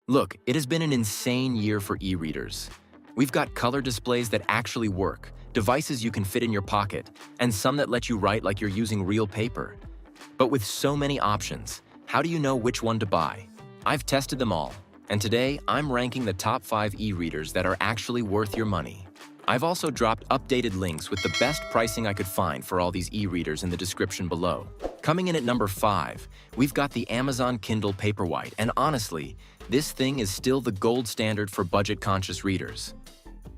Look, it has been an insane year for e-readers. We've got color displays that actually work, devices you can fit in your pocket, and some that let you write like you're using real paper. But with so many options, how do you know which one to buy? I've tested them all, and today I'm ranking the top 5 e-readers that are actually worth your money. I've also dropped updated links with the best pricing I could find for all these e-readers in the description below. Coming in at number 5, we've got the Amazon Kindle Paperwhite, and honestly, this thing is still the gold standard for budget-conscious readers.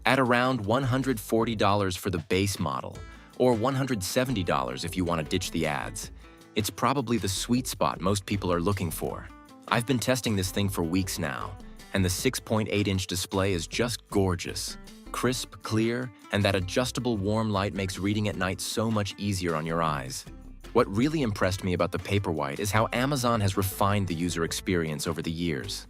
At around $140 for the base model, or $170 if you want to ditch the ads, it's probably the sweet spot most people are looking for. I've been testing this thing for weeks now, and the 6.8-inch display is just gorgeous. Crisp, clear, and that adjustable warm light makes reading at night so much easier on your eyes. What really impressed me about the Paperwhite is how Amazon has refined the user experience over the years.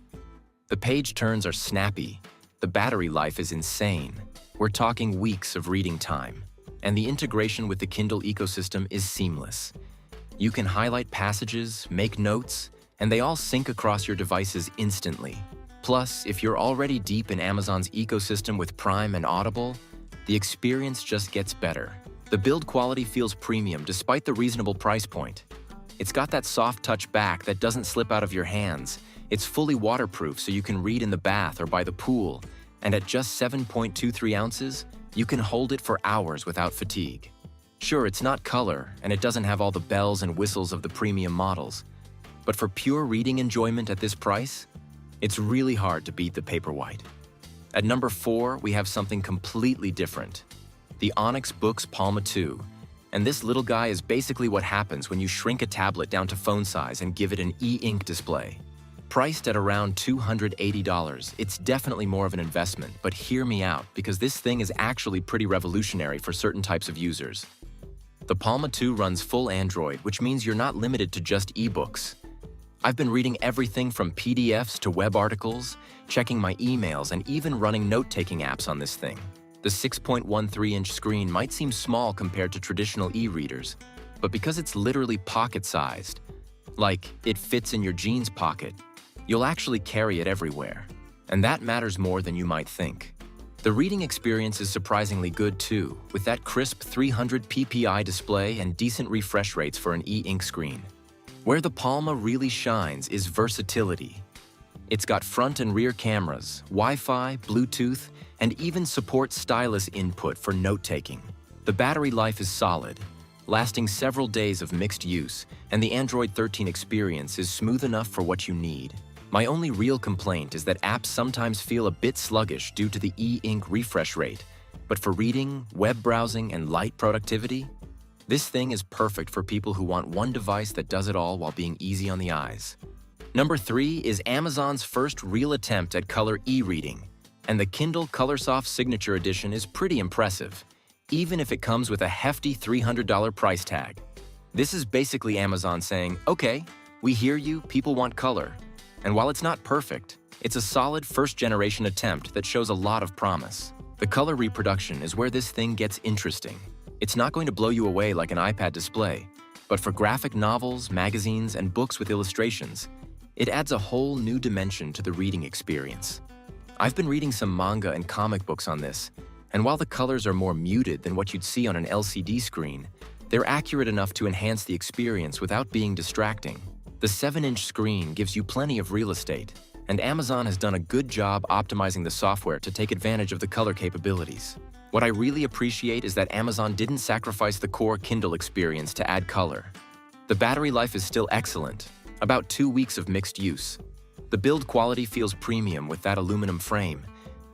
The page turns are snappy, the battery life is insane. We're talking weeks of reading time, and the integration with the Kindle ecosystem is seamless. You can highlight passages, make notes, and they all sync across your devices instantly. Plus, if you're already deep in Amazon's ecosystem with Prime and Audible, the experience just gets better. The build quality feels premium despite the reasonable price point. It's got that soft touch back that doesn't slip out of your hands. It's fully waterproof so you can read in the bath or by the pool, and at just 7.23 ounces, you can hold it for hours without fatigue. Sure, it's not color, and it doesn't have all the bells and whistles of the premium models, but for pure reading enjoyment at this price, it's really hard to beat the Paperwhite. At number 4, we have something completely different. The Onyx Boox Palma 2. And this little guy is basically what happens when you shrink a tablet down to phone size and give it an e-ink display. Priced at around $280, it's definitely more of an investment, but hear me out because this thing is actually pretty revolutionary for certain types of users. The Palma 2 runs full Android, which means you're not limited to just ebooks. I've been reading everything from PDFs to web articles, checking my emails, and even running note-taking apps on this thing. The 6.13-inch screen might seem small compared to traditional e-readers, but because it's literally pocket-sized, like it fits in your jeans pocket, you'll actually carry it everywhere. And that matters more than you might think. The reading experience is surprisingly good too, with that crisp 300 ppi display and decent refresh rates for an e-ink screen. Where the Palma really shines is versatility. It's got front and rear cameras, Wi-Fi, Bluetooth, and even supports stylus input for note-taking. The battery life is solid, lasting several days of mixed use, and the Android 13 experience is smooth enough for what you need. My only real complaint is that apps sometimes feel a bit sluggish due to the e-ink refresh rate, but for reading, web browsing, and light productivity, this thing is perfect for people who want one device that does it all while being easy on the eyes. Number 3 is Amazon's first real attempt at color e-reading, and the Kindle Colorsoft Signature Edition is pretty impressive, even if it comes with a hefty $300 price tag. This is basically Amazon saying, okay, we hear you, people want color. And while it's not perfect, it's a solid first-generation attempt that shows a lot of promise. The color reproduction is where this thing gets interesting. It's not going to blow you away like an iPad display, but for graphic novels, magazines, and books with illustrations, it adds a whole new dimension to the reading experience. I've been reading some manga and comic books on this, and while the colors are more muted than what you'd see on an LCD screen, they're accurate enough to enhance the experience without being distracting. The 7-inch screen gives you plenty of real estate, and Amazon has done a good job optimizing the software to take advantage of the color capabilities. What I really appreciate is that Amazon didn't sacrifice the core Kindle experience to add color. The battery life is still excellent, about 2 weeks of mixed use. The build quality feels premium with that aluminum frame,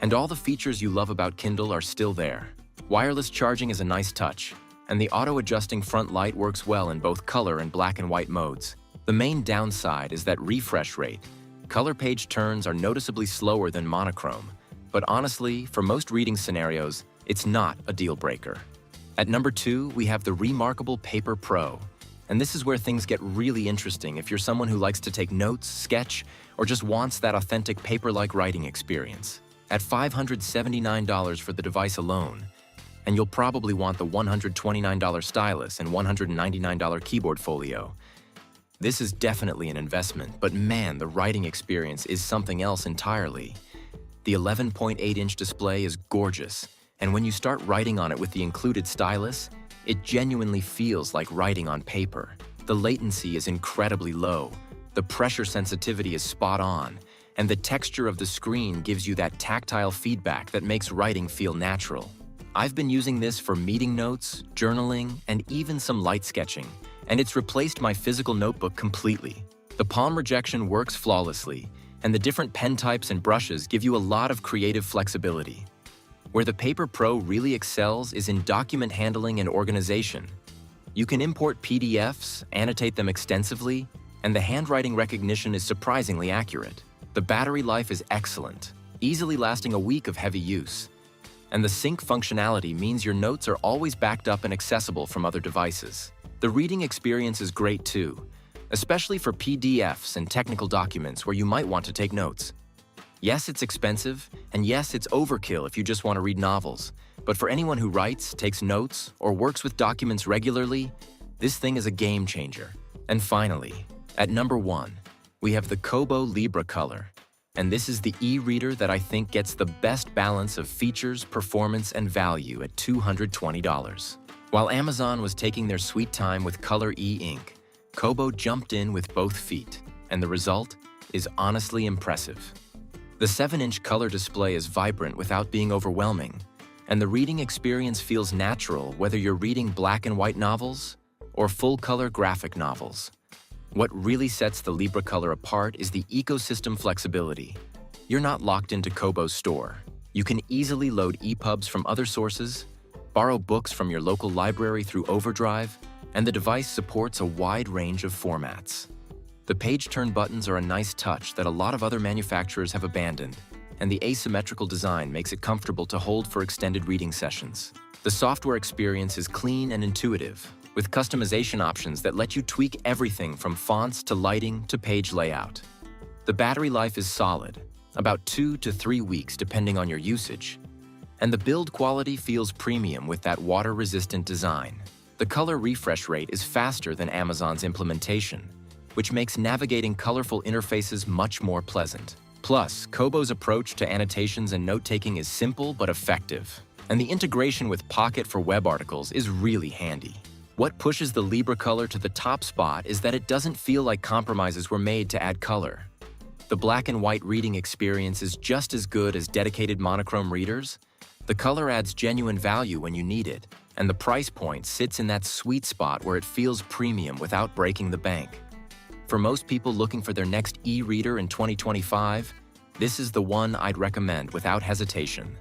and all the features you love about Kindle are still there. Wireless charging is a nice touch, and the auto-adjusting front light works well in both color and black and white modes. The main downside is that refresh rate. Color page turns are noticeably slower than monochrome, but honestly, for most reading scenarios, it's not a deal breaker. At number 2, we have the remarkable Paper Pro. And this is where things get really interesting if you're someone who likes to take notes, sketch, or just wants that authentic paper-like writing experience. At $579 for the device alone, and you'll probably want the $129 stylus and $199 keyboard folio, This is definitely an investment, but man, the writing experience is something else entirely. The 11.8-inch display is gorgeous, and when you start writing on it with the included stylus, it genuinely feels like writing on paper. The latency is incredibly low, the pressure sensitivity is spot on, and the texture of the screen gives you that tactile feedback that makes writing feel natural. I've been using this for meeting notes, journaling, and even some light sketching, and it's replaced my physical notebook completely. The palm rejection works flawlessly, and the different pen types and brushes give you a lot of creative flexibility. Where the Paper Pro really excels is in document handling and organization. You can import PDFs, annotate them extensively, and the handwriting recognition is surprisingly accurate. The battery life is excellent, easily lasting a week of heavy use. And the sync functionality means your notes are always backed up and accessible from other devices. The reading experience is great too, especially for PDFs and technical documents where you might want to take notes. Yes, it's expensive, and yes, it's overkill if you just want to read novels, but for anyone who writes, takes notes, or works with documents regularly, this thing is a game changer. And finally, at number 1, we have the Kobo Libra Colour, and this is the e-reader that I think gets the best balance of features, performance, and value at $220. While Amazon was taking their sweet time with Color e-ink, Kobo jumped in with both feet, and the result is honestly impressive. The 7-inch color display is vibrant without being overwhelming, and the reading experience feels natural whether you're reading black and white novels or full-color graphic novels. What really sets the Libra Colour apart is the ecosystem flexibility. You're not locked into Kobo's store. You can easily load EPUBs from other sources, borrow books from your local library through Overdrive, and the device supports a wide range of formats. The page turn buttons are a nice touch that a lot of other manufacturers have abandoned, and the asymmetrical design makes it comfortable to hold for extended reading sessions. The software experience is clean and intuitive, with customization options that let you tweak everything from fonts to lighting to page layout. The battery life is solid, about 2 to 3 weeks depending on your usage, and the build quality feels premium with that water-resistant design. The color refresh rate is faster than Amazon's implementation, which makes navigating colorful interfaces much more pleasant. Plus, Kobo's approach to annotations and note-taking is simple but effective, and the integration with Pocket for web articles is really handy. What pushes the Libra Colour to the top spot is that it doesn't feel like compromises were made to add color. The black and white reading experience is just as good as dedicated monochrome readers. The color adds genuine value when you need it, and the price point sits in that sweet spot where it feels premium without breaking the bank. For most people looking for their next e-reader in 2025, this is the one I'd recommend without hesitation.